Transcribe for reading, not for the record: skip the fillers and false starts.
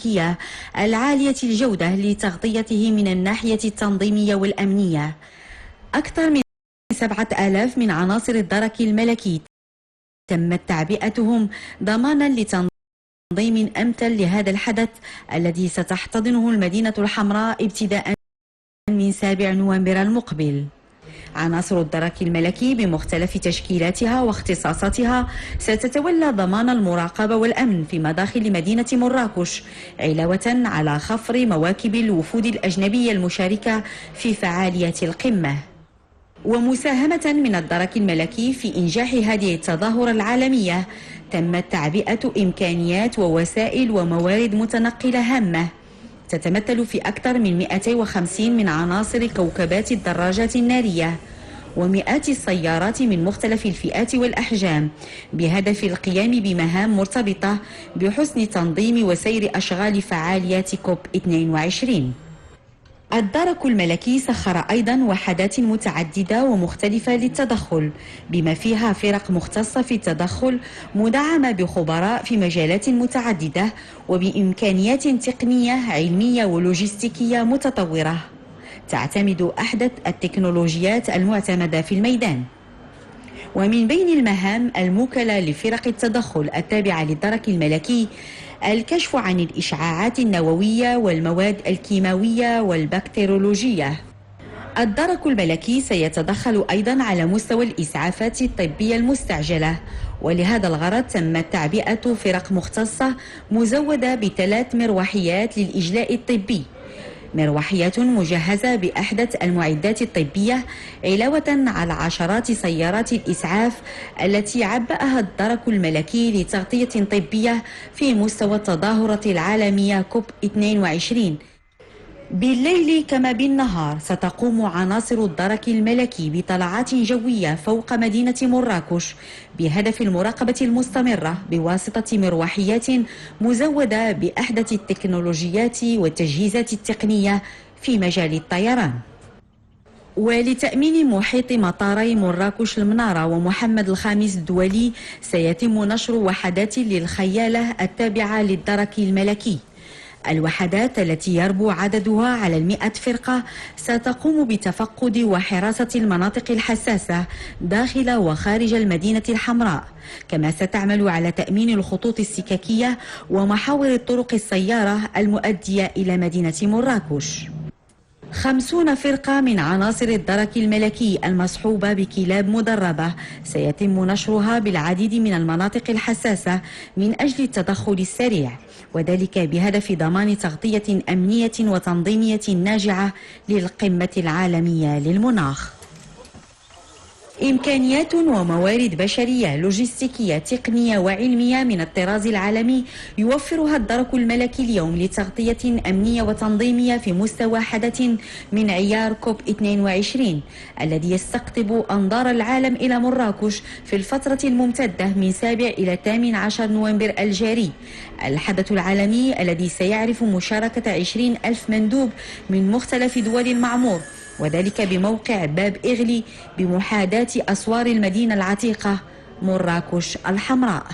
اللوجستيكية العالية الجودة لتغطيته من الناحية التنظيمية والأمنية. أكثر من 7000 من عناصر الدرك الملكي تمت تعبئتهم ضمانا لتنظيم أمثل لهذا الحدث الذي ستحتضنه المدينة الحمراء ابتداء من 7 نوفمبر المقبل. عناصر الدرك الملكي بمختلف تشكيلاتها واختصاصاتها ستتولى ضمان المراقبة والأمن في مداخل مدينة مراكش، علاوة على خفر مواكب الوفود الأجنبية المشاركة في فعاليات القمة. ومساهمة من الدرك الملكي في إنجاح هذه التظاهرة العالمية، تمت تعبئة إمكانيات ووسائل وموارد متنقلة هامة تتمثل في أكثر من 250 من عناصر كوكبات الدراجات النارية ومئات السيارات من مختلف الفئات والأحجام، بهدف القيام بمهام مرتبطة بحسن تنظيم وسير أشغال فعاليات كوب 22. الدرك الملكي سخر أيضا وحدات متعددة ومختلفة للتدخل، بما فيها فرق مختصة في التدخل مدعمة بخبراء في مجالات متعددة وبإمكانيات تقنية علمية ولوجستيكية متطورة تعتمد أحدث التكنولوجيات المعتمدة في الميدان. ومن بين المهام الموكلة لفرق التدخل التابعة للدرك الملكي الكشف عن الإشعاعات النووية والمواد الكيماوية والبكتيرولوجية. الدرك الملكي سيتدخل أيضا على مستوى الإسعافات الطبية المستعجلة، ولهذا الغرض تمت تعبئة فرق مختصة مزودة ب3 مروحيات للإجلاء الطبي، مروحيات مجهزة بأحدث المعدات الطبية، علاوة على عشرات سيارات الإسعاف التي عبأها الدرك الملكي لتغطية طبية في مستوى التظاهرة العالمية كوب 22. بالليل كما بالنهار ستقوم عناصر الدرك الملكي بطلعات جوية فوق مدينة مراكش بهدف المراقبة المستمرة بواسطة مروحيات مزودة بأحدث التكنولوجيات والتجهيزات التقنية في مجال الطيران. ولتأمين محيط مطاري مراكش المنارة ومحمد الخامس الدولي سيتم نشر وحدات للخيالة التابعة للدرك الملكي. الوحدات التي يربو عددها على 100 فرقة ستقوم بتفقد وحراسة المناطق الحساسة داخل وخارج المدينة الحمراء، كما ستعمل على تأمين الخطوط السككية ومحاور الطرق السيارة المؤدية إلى مدينة مراكش. 50 فرقة من عناصر الدرك الملكي المصحوبة بكلاب مدربة سيتم نشرها بالعديد من المناطق الحساسة من أجل التدخل السريع، وذلك بهدف ضمان تغطية أمنية وتنظيمية ناجعة للقمة العالمية للمناخ. إمكانيات وموارد بشرية لوجستيكية تقنية وعلمية من الطراز العالمي يوفرها الدرك الملكي اليوم لتغطية أمنية وتنظيمية في مستوى حدث من عيار كوب 22 الذي يستقطب أنظار العالم إلى مراكش في الفترة الممتدة من 7 إلى 18 نوفمبر الجاري، الحدث العالمي الذي سيعرف مشاركة 20,000 مندوب من مختلف دول المعمور، وذلك بموقع باب إغلي بمحاذاة أسوار المدينة العتيقة مراكش الحمراء.